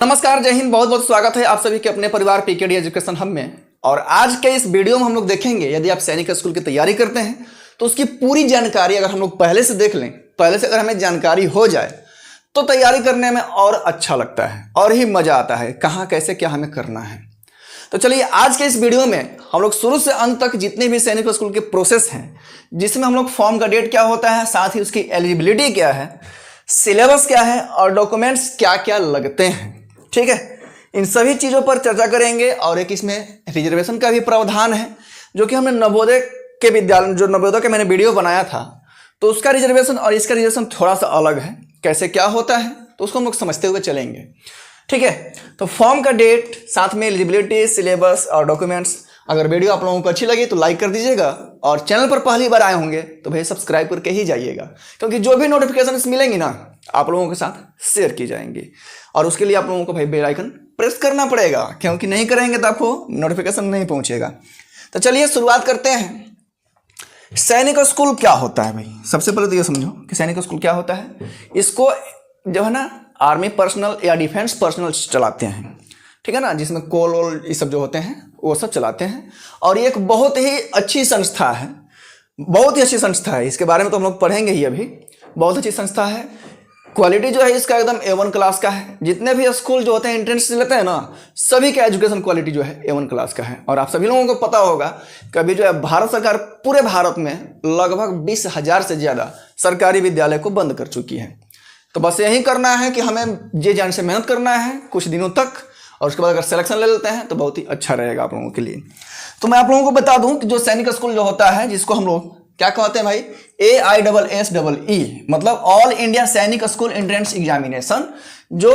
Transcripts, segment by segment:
नमस्कार, जय हिंद। बहुत बहुत स्वागत है आप सभी के अपने परिवार पीकेडी एजुकेशन हब में। और आज के इस वीडियो में हम लोग देखेंगे, यदि आप सैनिक स्कूल की तैयारी करते हैं तो उसकी पूरी जानकारी अगर हम लोग पहले से देख लें, पहले से अगर हमें जानकारी हो जाए तो तैयारी करने में और अच्छा लगता है और ही मजा आता है, कहाँ कैसे क्या हमें करना है। तो चलिए आज के इस वीडियो में हम लोग शुरू से अंत तक जितने भी सैनिक स्कूल के प्रोसेस हैं, जिसमें हम लोग फॉर्म का डेट क्या होता है, साथ ही उसकी एलिजिबिलिटी क्या है, सिलेबस क्या है और डॉक्यूमेंट्स क्या क्या लगते हैं, ठीक है, इन सभी चीज़ों पर चर्चा करेंगे। और एक इसमें रिजर्वेशन का भी प्रावधान है, जो कि हमने नवोदय के विद्यालय, जो नवोदय का मैंने वीडियो बनाया था, तो उसका रिजर्वेशन और इसका रिजर्वेशन थोड़ा सा अलग है। कैसे क्या होता है तो उसको हम लोग समझते हुए चलेंगे, ठीक है। तो फॉर्म का डेट, साथ में एलिजिबिलिटी, सिलेबस और डॉक्यूमेंट्स। अगर वीडियो आप लोगों को अच्छी लगी तो लाइक कर दीजिएगा, और चैनल पर पहली बार आए होंगे तो भाई सब्सक्राइब करके ही जाइएगा, क्योंकि जो भी नोटिफिकेशन मिलेंगी ना आप लोगों के साथ शेयर की जाएंगी। और उसके लिए आप लोगों को भाई बेल आइकन प्रेस करना पड़ेगा, क्योंकि नहीं करेंगे तो आपको नोटिफिकेशन नहीं पहुंचेगा। तो चलिए शुरुआत करते हैं। सैनिक स्कूल क्या होता है भाई? सबसे पहले तो ये समझो कि सैनिक स्कूल क्या होता है। इसको जो है ना आर्मी पर्सनल या डिफेंस पर्सनल चलाते हैं, ठीक है ना, जिसमें कोल वोल ये सब जो होते हैं वो सब चलाते हैं। और ये एक बहुत ही अच्छी संस्था है, बहुत ही अच्छी संस्था है। इसके बारे में तो हम लोग पढ़ेंगे ही अभी। बहुत अच्छी संस्था है। क्वालिटी जो है इसका एकदम A1 क्लास का है। जितने भी स्कूल जो होते हैं एंट्रेंस लेते हैं ना, सभी का एजुकेशन क्वालिटी जो है A1 क्लास का है। और आप सभी लोगों को पता होगा कि अभी जो है भारत सरकार पूरे भारत में लगभग 20,000 से ज़्यादा सरकारी विद्यालय को बंद कर चुकी है। तो बस यही करना है कि हमें जी जान से मेहनत करना है कुछ दिनों तक, और उसके बाद अगर सिलेक्शन ले लेते हैं तो बहुत ही अच्छा रहेगा आप लोगों के लिए। तो मैं आप लोगों को बता दूं कि जो सैनिक स्कूल जो होता है, जिसको हम लोग क्या कहते हैं भाई, AISSEE, मतलब ऑल इंडिया सैनिक स्कूल एंट्रेंस एग्जामिनेशन, जो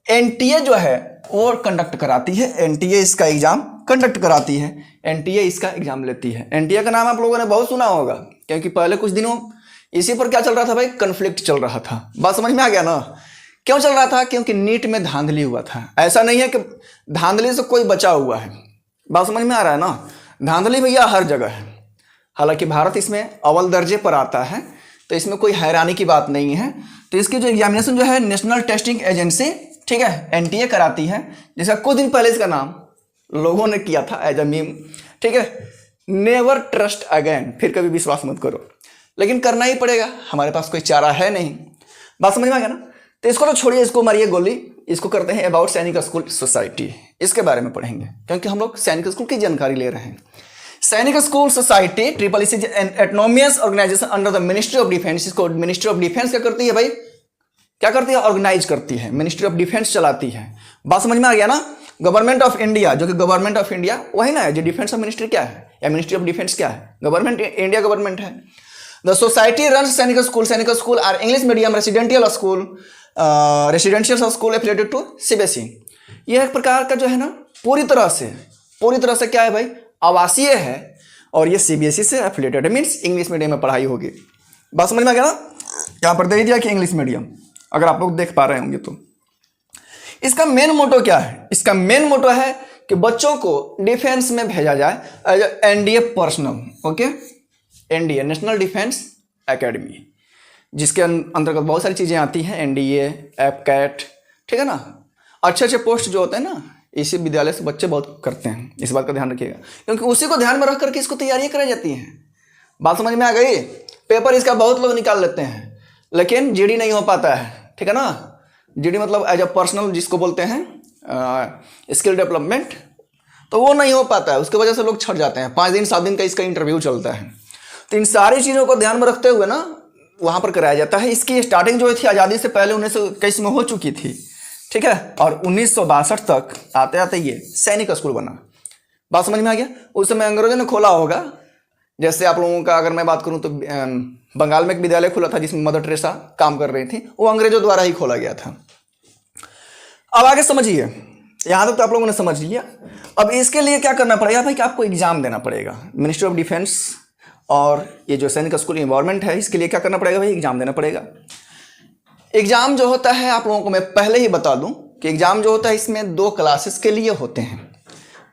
NTA जो है वो कंडक्ट कराती है। NTA इसका एग्जाम कंडक्ट कराती है, NTA इसका एग्जाम लेती है। NTA का नाम आप लोगों ने बहुत सुना होगा, क्योंकि पहले कुछ दिनों इसी पर क्या चल रहा था भाई, कन्फ्लिक्ट चल रहा था। बात समझ में आ गया ना? क्यों चल रहा था? क्योंकि नीट में धांधली हुआ था। ऐसा नहीं है कि धांधली से कोई बचा हुआ है, बात समझ में आ रहा है ना? धांधली भैया हर जगह है। हालांकि भारत इसमें अव्वल दर्जे पर आता है, तो इसमें कोई हैरानी की बात नहीं है। तो इसकी जो एग्जामिनेशन जो है नेशनल टेस्टिंग एजेंसी, ठीक है, NTA कराती है। जिसका कुछ दिन पहले इसका नाम लोगों ने किया था एज अ मीम, ठीक है, नेवर ट्रस्ट अगेन, फिर कभी विश्वास मत करो। लेकिन करना ही पड़ेगा, हमारे पास कोई चारा है नहीं। बात समझ में आ गया ना? तो इसको तो छोड़िए, इसको मारिए गोली। इसको करते हैं अबाउट सैनिक स्कूल सोसाइटी, इसके बारे में पढ़ेंगे, क्योंकि हम लोग सैनिक स्कूल की जानकारी ले रहे हैं। Sainik school society triple is an autonomous organisation under the ministry of defence. इसको मिनिस्ट्री ऑफ डिफेंस क्या करती है भाई? क्या करती है? ऑर्गेनाइज करती है। मिनिस्ट्री ऑफ डिफेंस चलाती है। बात समझ में आ गया ना? गवर्नमेंट ऑफ इंडिया, जो कि गवर्नमेंट ऑफ इंडिया वही ना है। जो डिफेंस ऑफ मिनिस्ट्री क्या है, या मिनिस्ट्री ऑफ डिफेंस क्या है? गवर्नमेंट, इंडिया गवर्नमेंट है। The society runs Sainik school. Sainik school are English medium residential school, residential school affiliated to CBSE। यह एक प्रकार का जो है ना पूरी तरह से क्या है भाई, आवासीय है। और ये CBSE से एफिलिएटेड है, मीन्स इंग्लिश मीडियम में पढ़ाई होगी। बात समझ में आ गया ना? यहाँ पर दे दिया कि इंग्लिश मीडियम, अगर आप लोग देख पा रहे होंगे तो। इसका मेन मोटो क्या है? इसका मेन मोटो है कि बच्चों को डिफेंस में भेजा जाए as NDA personal, okay, NDA national defence academy, जिसके अंतर्गत बहुत सारी चीज़ें आती हैं, NDA, APCAT, ठीक है ना। अच्छे अच्छे पोस्ट जो होते हैं ना, इसी विद्यालय से बच्चे बहुत करते हैं। इस बात का ध्यान रखिएगा, क्योंकि उसी को ध्यान में रख करके इसको तैयारियाँ कराई जाती हैं। बात समझ में आ गई? पेपर इसका बहुत लोग निकाल लेते हैं, लेकिन GD नहीं हो पाता है, ठीक है ना। GD मतलब एज अ पर्सनल, जिसको बोलते हैं स्किल डेवलपमेंट, तो वो नहीं हो पाता है। उसकी वजह से लोग छट जाते हैं। 5 दिन 7 दिन का इसका इंटरव्यू चलता है। तो इन सारी चीज़ों को ध्यान में रखते हुए ना वहाँ पर कराया जाता है। इसकी स्टार्टिंग जो थी आज़ादी से पहले 1921 में हो चुकी थी, ठीक है, और 1962 तक आते आते ये सैनिक स्कूल बना। बात समझ में आ गया? उस समय अंग्रेजों ने खोला होगा। जैसे आप लोगों का अगर मैं बात करूँ तो बंगाल में एक विद्यालय खुला था जिसमें मदर टेरेसा काम कर रही थी, वो अंग्रेजों द्वारा ही खोला गया था। अब आगे समझिए, यहाँ तक तो आप लोगों ने समझ लिया। अब इसके लिए क्या करना पड़ेगा भाई, कि आपको एग्जाम देना पड़ेगा। मिनिस्ट्री ऑफ डिफेंस और ये जो सैनिक स्कूल इन्वायरमेंट है, इसके लिए क्या करना पड़ेगा भाई, एग्जाम देना पड़ेगा। एग्जाम जो होता है आप लोगों को मैं पहले ही बता दूं कि एग्जाम जो होता है इसमें 2 क्लासेस के लिए होते हैं।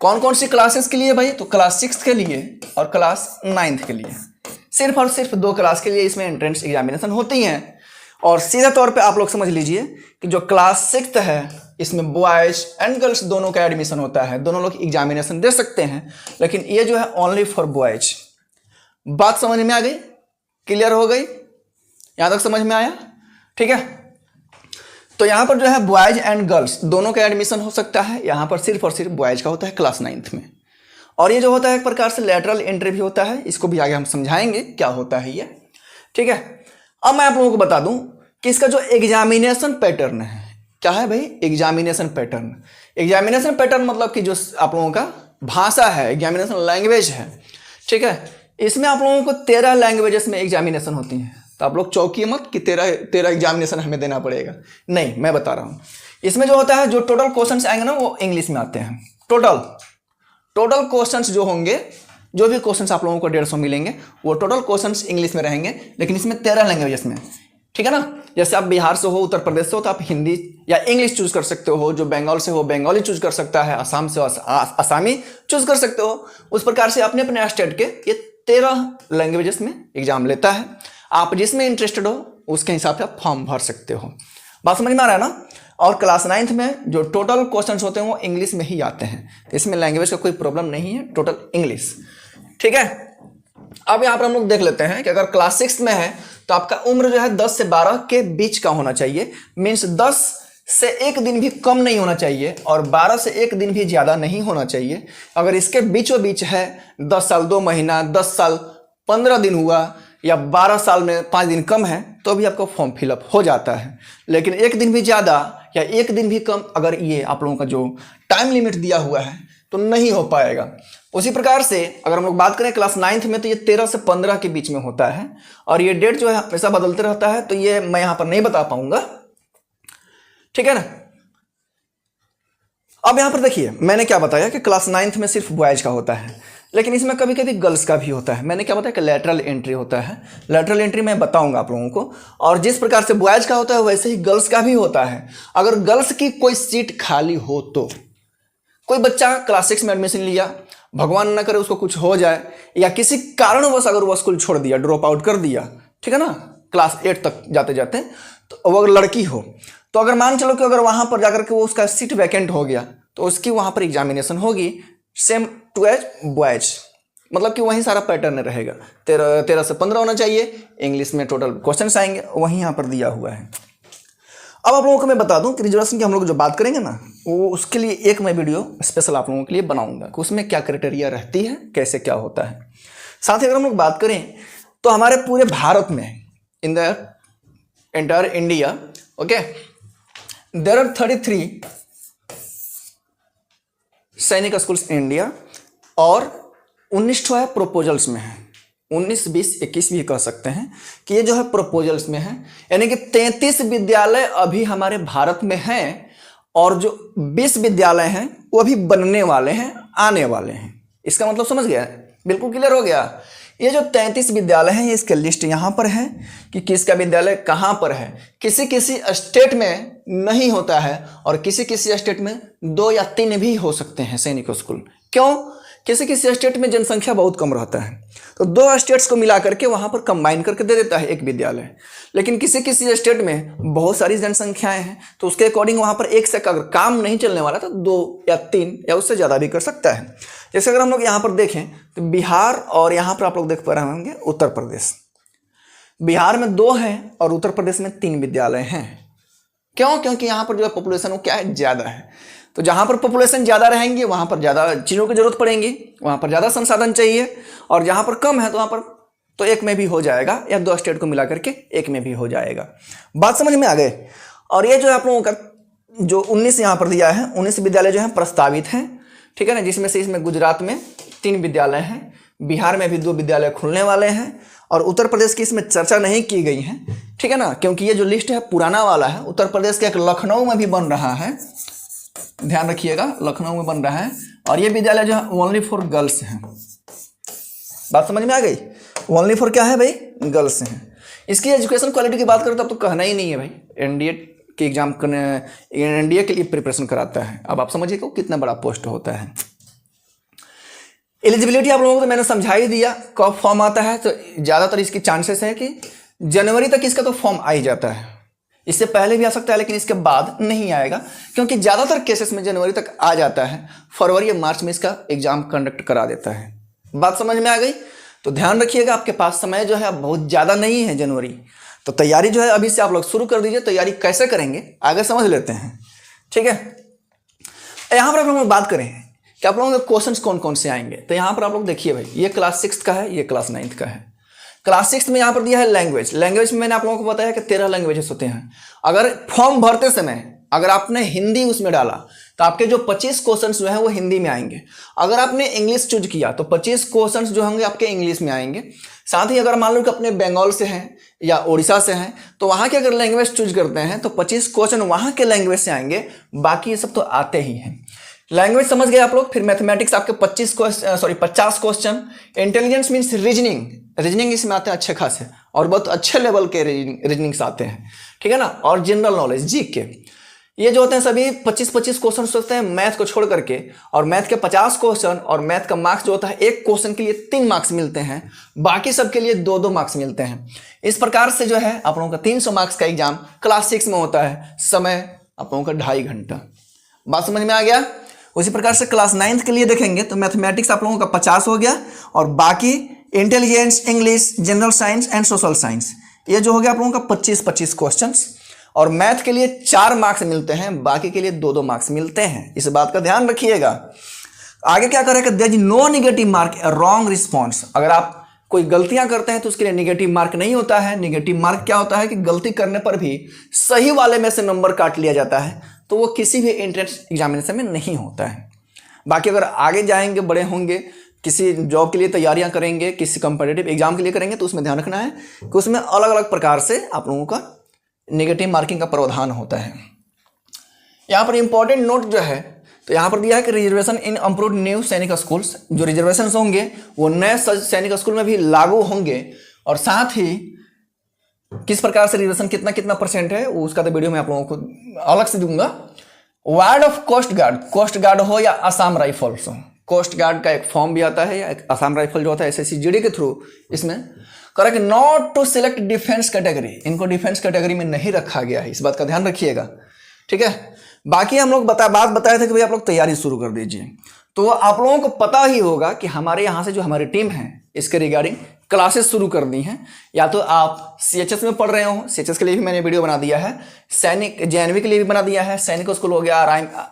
कौन कौन सी क्लासेस के लिए भाई? तो क्लास 6 के लिए और क्लास 9th के लिए। सिर्फ और सिर्फ 2 क्लास के लिए इसमें एंट्रेंस एग्जामिनेशन होती हैं। और सीधे तौर पे आप लोग समझ लीजिए कि जो क्लास 6 है इसमें बॉयज एंड गर्ल्स दोनों का एडमिशन होता है, दोनों लोग एग्जामिनेशन दे सकते हैं, लेकिन ये जो है ओनली फॉर बॉयज। बात समझ में आ गई? क्लियर हो गई? यहां तक समझ में आया? ठीक है। तो यहां पर जो है बॉयज एंड गर्ल्स दोनों का एडमिशन हो सकता है, यहां पर सिर्फ और सिर्फ बॉयज का होता है क्लास 9th में। और ये जो होता है एक प्रकार से लैटरल एंट्री भी होता है, इसको भी आगे हम समझाएंगे क्या होता है ये। ठीक है। अब मैं आप लोगों को बता दूं कि इसका जो एग्जामिनेशन पैटर्न है, क्या है भाई? Examination pattern. एग्जामिनेशन पैटर्न मतलब कि जो आप लोगों का भाषा है, एग्जामिनेशन लैंग्वेज है, ठीक है, इसमें आप लोगों को 13 लैंग्वेजेस में एग्जामिनेशन होती हैं। तो आप लोग चौंकिए मत कि 13 एग्जामिनेशन हमें देना पड़ेगा, नहीं, मैं बता रहा हूं। इसमें जो होता है, जो टोटल क्वेश्चंस आएंगे ना वो इंग्लिश में आते हैं। टोटल क्वेश्चंस जो होंगे, जो भी क्वेश्चंस आप लोगों को 150 मिलेंगे, वो टोटल क्वेश्चंस इंग्लिश में रहेंगे, लेकिन इसमें 13 लैंग्वेजेस में। ठीक है ना। जैसे आप बिहार से हो, उत्तर प्रदेश से हो, तो आप हिंदी या इंग्लिश चूज कर सकते हो। जो बंगाल से हो बंगाली चूज कर सकता है, असम से हो आसामी चूज कर सकते हो। उस प्रकार से अपने अपने स्टेट के ये 13 लैंग्वेजेस में एग्जाम लेता है। आप जिसमें इंटरेस्टेड हो उसके हिसाब से आप फॉर्म भर सकते हो। बात समझ में आ रहा है ना। और क्लास 9th में जो टोटल क्वेश्चंस होते हैं वो इंग्लिश में ही आते हैं, तो इसमें लैंग्वेज का कोई प्रॉब्लम नहीं है, टोटल इंग्लिश। ठीक है। अब यहाँ पर हम लोग देख लेते हैं कि अगर क्लास 6 में है तो आपका उम्र जो है 10 से 12 के बीच का होना चाहिए। मीन्स 10 से 1 दिन भी कम नहीं होना चाहिए और 12 से 1 दिन भी ज़्यादा नहीं होना चाहिए। अगर इसके बीचों बीच है, 10 साल 2 महीना, 10 साल 15 दिन हुआ, या 12 साल में 5 दिन कम है, तो भी आपका फॉर्म फिलअप हो जाता है। लेकिन 1 दिन भी ज़्यादा या 1 दिन भी कम, अगर ये आप लोगों का जो टाइम लिमिट दिया हुआ है तो नहीं हो पाएगा। उसी प्रकार से अगर हम लोग बात करें क्लास 9th में, तो ये 13 से 15 के बीच में होता है और ये डेट जो है हमेशा बदलते रहता है, तो ये मैं यहाँ पर नहीं बता पाऊंगा। ठीक है ना। अब यहाँ पर देखिए, मैंने क्या बताया कि क्लास 9th में सिर्फ बॉयज का होता है, लेकिन इसमें कभी कभी गर्ल्स का भी होता है। मैंने क्या बताया कि लैटरल एंट्री होता है। लैटरल एंट्री मैं बताऊंगा आप लोगों को। और जिस प्रकार से बॉयज का होता है वैसे ही गर्ल्स का भी होता है। अगर गर्ल्स की कोई सीट खाली हो, तो कोई बच्चा क्लास 6 में एडमिशन लिया, भगवान न करे उसको कुछ हो जाए, या किसी कारणवश अगर वो स्कूल छोड़ दिया, ड्रॉप आउट कर दिया, ठीक है ना, क्लास 8 तक जाते जाते, तो वो अगर लड़की हो, तो अगर मान चलो कि अगर वहां पर जाकर के वो उसका सीट वैकेंट हो गया, तो उसकी वहां पर एग्जामिनेशन होगी सेम टू एज बॉयज। मतलब कि वहीं सारा पैटर्न रहेगा। 13 से 15 होना चाहिए, इंग्लिश में टोटल क्वेश्चंस आएंगे, वहीं यहाँ पर दिया हुआ है। अब आप लोगों को मैं बता दूं कि रिजर्वेशन की हम लोग जो बात करेंगे ना, वो उसके लिए एक मैं वीडियो स्पेशल आप लोगों के लिए बनाऊंगा कि उसमें क्या क्राइटेरिया रहती है, कैसे क्या होता है। साथ ही अगर हम लोग बात करें तो हमारे पूरे भारत में, in the entire India, okay, there are 33 Sainik schools in India और 19 ठो है प्रोपोजल्स में है। 19, 20, 21 भी कह सकते हैं कि ये जो है प्रोपोजल्स में है, यानी कि 33 विद्यालय अभी हमारे भारत में हैं और जो 20 विद्यालय हैं वो अभी बनने वाले हैं, आने वाले हैं। इसका मतलब समझ गया? बिल्कुल क्लियर हो गया। ये जो 33 विद्यालय हैं, इसके लिस्ट यहाँ पर है कि किसका विद्यालय कहाँ पर है। किसी किसी स्टेट में नहीं होता है और किसी किसी स्टेट में 2 या 3 भी हो सकते हैं सैनिक स्कूल। क्यों? किसी किसी स्टेट में जनसंख्या बहुत कम रहता है, तो 2 स्टेट्स को मिला करके वहाँ पर कंबाइन करके दे देता है एक विद्यालय। लेकिन किसी किसी स्टेट में बहुत सारी जनसंख्याएं हैं, तो उसके अकॉर्डिंग वहाँ पर एक से अगर काम नहीं चलने वाला तो 2 या 3 या उससे ज़्यादा भी कर सकता है। जैसे अगर हम लोग यहाँ पर देखें तो बिहार और यहाँ पर आप लोग देख पा रहे होंगे उत्तर प्रदेश। बिहार में 2 हैं और उत्तर प्रदेश में 3 विद्यालय हैं। क्यों? क्योंकि यहाँ पर जो है पॉपुलेशन वो क्या है, ज़्यादा है। तो जहाँ पर पॉपुलेशन ज़्यादा रहेंगे वहाँ पर ज़्यादा चीज़ों की जरूरत पड़ेंगी, वहाँ पर ज़्यादा संसाधन चाहिए, और जहाँ पर कम है तो वहाँ पर तो एक में भी हो जाएगा, या 2 स्टेट को मिला करके एक में भी हो जाएगा। बात समझ में आ गए? और ये जो है आप लोगों का जो 19 यहाँ पर दिया है, 19 विद्यालय जो है प्रस्तावित हैं, ठीक है ना, जिसमें से इसमें गुजरात में 3 विद्यालय हैं, बिहार में भी 2 विद्यालय खुलने वाले हैं, और उत्तर प्रदेश की इसमें चर्चा नहीं की गई है, ठीक है ना, क्योंकि ये जो लिस्ट है पुराना वाला है। उत्तर प्रदेश के एक लखनऊ में भी बन रहा है, ध्यान रखिएगा, लखनऊ में बन रहा है, और ये विद्यालय जो है ओनली फॉर गर्ल्स हैं। बात समझ में आ गई? ओनली फॉर क्या है भाई? गर्ल्स हैं। इसकी एजुकेशन क्वालिटी की बात करें तो अब तो कहना ही नहीं है भाई। एनडीए के एग्जाम करने, एनडीए के लिए प्रिपरेशन कराता है। अब आप समझिए कि कितना बड़ा पोस्ट होता है। एलिजिबिलिटी आप लोगों को तो मैंने समझा ही दिया, कब फॉर्म आता है। तो ज़्यादातर इसकी चांसेस है कि जनवरी तक इसका तो फॉर्म आ ही जाता है, इससे पहले भी आ सकता है लेकिन इसके बाद नहीं आएगा, क्योंकि ज़्यादातर केसेस में जनवरी तक आ जाता है, फरवरी या मार्च में इसका एग्जाम कंडक्ट करा देता है। बात समझ में आ गई? तो ध्यान रखिएगा, आपके पास समय जो है अब बहुत ज़्यादा नहीं है जनवरी, तो तैयारी जो है अभी से आप लोग शुरू कर दीजिए। तैयारी कैसे करेंगे आगे समझ लेते हैं, ठीक है। यहाँ पर आप लोग बात करें कि आप लोगों के क्वेश्चंस कौन कौन से आएंगे, तो यहाँ पर आप लोग देखिए भाई, ये क्लास 6 का है, ये क्लास 9 का है। क्लास 6 में यहाँ पर दिया है लैंग्वेज। लैंग्वेज में मैंने आप लोगों को बताया कि 13 लैंग्वेजेस होते हैं। अगर फॉर्म भरते समय अगर आपने हिंदी उसमें डाला तो आपके जो 25 क्वेश्चंस जो है वो हिंदी में आएंगे। अगर आपने इंग्लिश चूज किया तो 25 क्वेश्चंस जो होंगे आपके इंग्लिश में आएंगे। साथ ही अगर मान लो कि अपने बंगाल से हैं या उड़ीसा से हैं तो वहाँ के अगर लैंग्वेज चूज करते हैं तो 25 क्वेश्चन वहाँ के लैंग्वेज से आएंगे, बाकी ये सब तो आते ही हैं। लैंग्वेज समझ गए आप लोग। फिर मैथमेटिक्स आपके 50 क्वेश्चन। इंटेलिजेंस मीन्स रीजनिंग इसमें आते हैं अच्छे खासे और बहुत अच्छे लेवल के रीजनिंग्स आते हैं, ठीक है ना। और जनरल नॉलेज जीके, ये जो होते हैं सभी 25 क्वेश्चन होते हैं मैथ को छोड़ करके। और मैथ के 50 क्वेश्चन और मैथ का मार्क्स जो होता है एक क्वेश्चन के लिए 3 मार्क्स मिलते हैं, बाकी सब के लिए 2-2 मार्क्स मिलते हैं। इस प्रकार से जो है आप लोगों का 300 मार्क्स का एग्जाम क्लास 6 में होता है। समय आप लोगों का 2.5 घंटा। बात समझ में आ गया? उसी प्रकार से क्लास 9 के लिए देखेंगे तो मैथमेटिक्स आप लोगों का 50 हो गया और बाकी intelligence, English, general science and social science, ये जो हो गया आप लोगों का 25 क्वेश्चंस। और मैथ के लिए 4 मार्क्स मिलते हैं, बाकी के लिए 2-2 मार्क्स मिलते हैं। इस बात का ध्यान रखिएगा। आगे क्या करेगा, there is no negative mark wrong response. अगर आप कोई गलतियां करते हैं तो उसके लिए नेगेटिव मार्क नहीं होता है। नेगेटिव मार्क क्या होता है कि गलती करने पर भी सही वाले में से नंबर काट लिया जाता है, तो वो किसी भी एंट्रेंस एग्जामिनेशन में नहीं होता है। बाकी अगर आगे जाएंगे, बड़े होंगे, किसी जॉब के लिए तैयारियां करेंगे, किसी कॉम्पिटिटिव एग्जाम के लिए करेंगे, तो उसमें ध्यान रखना है कि उसमें अलग अलग प्रकार से आप लोगों का नेगेटिव मार्किंग का प्रावधान होता है। यहाँ पर इंपॉर्टेंट नोट जो है तो यहाँ पर दिया है कि रिजर्वेशन इन अप्रूव्ड न्यू सैनिक स्कूल्स, जो रिजर्वेशन होंगे वो नए सैनिक स्कूल में भी लागू होंगे। और साथ ही किस प्रकार से रिजर्वेशन कितना परसेंट है उसका तो वीडियो में आप लोगों को अलग से दूंगा। वार्ड ऑफ कोस्ट गार्ड हो या असम राइफल्स हो, कोस्ट गार्ड का एक फॉर्म भी आता है या एक असम राइफल जो होता है SSC-GD के थ्रू, इसमें correct not to select defence category, इनको डिफेंस कैटेगरी में नहीं रखा गया है, इस बात का ध्यान रखिएगा, ठीक है। बाकी हम लोग बात बताए थे कि भाई आप लोग तैयारी शुरू कर दीजिए। तो आप लोगों को पता ही होगा कि हमारे यहाँ से जो हमारी टीम है इसके रिगार्डिंग क्लासेस शुरू कर दी हैं। या तो आप CHS में पढ़ रहे हो, CHS के लिए भी मैंने वीडियो बना दिया है, सैनिक JNV के लिए भी बना दिया है, सैनिक स्कूल हो गया,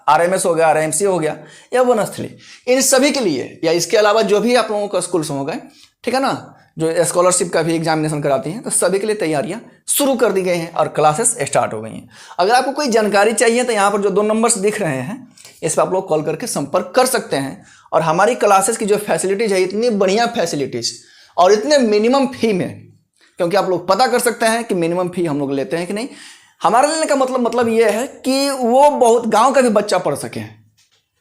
RMS हो गया, RMC हो गया या वनस्थली, इन सभी के लिए, या इसके अलावा जो भी आप लोगों का स्कूल्स हो गए, ठीक है ना, जो स्कॉलरशिप का भी एग्जामिनेशन कराती हैं, तो सभी के लिए तैयारियां शुरू कर दी गई हैं और क्लासेस स्टार्ट हो गई हैं। अगर आपको कोई जानकारी चाहिए तो यहाँ पर जो 2 नंबर्स दिख रहे हैं इस पर आप लोग कॉल करके संपर्क कर सकते हैं। और हमारी क्लासेस की जो फैसिलिटीज़ है, इतनी बढ़िया फैसिलिटीज़ और इतने मिनिमम फी में, क्योंकि आप लोग पता कर सकते हैं कि मिनिमम फी हम लोग लेते हैं कि नहीं। हमारे लेने का मतलब ये है कि वो बहुत गाँव का भी बच्चा पढ़ सके,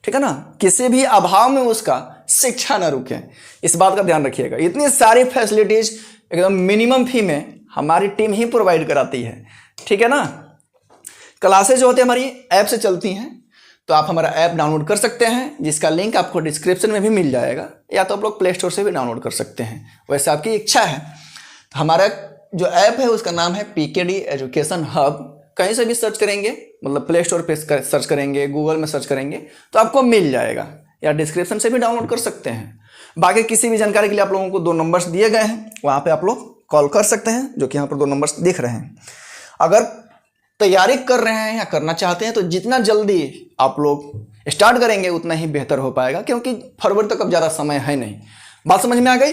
ठीक है ना, किसी भी अभाव में उसका शिक्षा न रुके, इस बात का ध्यान रखिएगा। इतनी सारी फैसिलिटीज एकदम मिनिमम फी में हमारी टीम ही प्रोवाइड कराती है, ठीक है ना। क्लासेज जो होती है हमारी ऐप से चलती हैं, तो आप हमारा ऐप डाउनलोड कर सकते हैं, जिसका लिंक आपको डिस्क्रिप्शन में भी मिल जाएगा, या तो आप लोग प्ले स्टोर से भी डाउनलोड कर सकते हैं, वैसे आपकी इच्छा है। हमारा जो ऐप है उसका नाम है PKD एजुकेशन हब। कहीं से भी सर्च करेंगे, मतलब प्ले स्टोर पे सर्च करेंगे, गूगल में सर्च करेंगे तो आपको मिल जाएगा, या डिस्क्रिप्शन से भी डाउनलोड कर सकते हैं। बाकी किसी भी जानकारी के लिए आप लोगों को 2 नंबर्स दिए गए हैं, वहाँ पे आप लोग कॉल कर सकते हैं, जो कि यहाँ पर 2 नंबर्स दिख रहे हैं। अगर तैयारी कर रहे हैं या करना चाहते हैं तो जितना जल्दी आप लोग स्टार्ट करेंगे उतना ही बेहतर हो पाएगा, क्योंकि फरवरी तक अब ज़्यादा समय है नहीं। बात समझ में आ गई?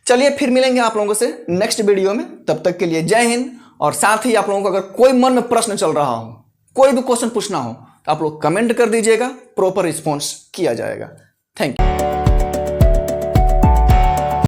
चलिए फिर मिलेंगे आप लोगों से नेक्स्ट वीडियो में, तब तक के लिए जय हिंद। और साथ ही आप लोगों को अगर कोई मन में प्रश्न चल रहा हो, कोई भी क्वेश्चन पूछना हो, तो आप लोग कमेंट कर दीजिएगा, प्रॉपर रिस्पॉन्स किया जाएगा। Thank you.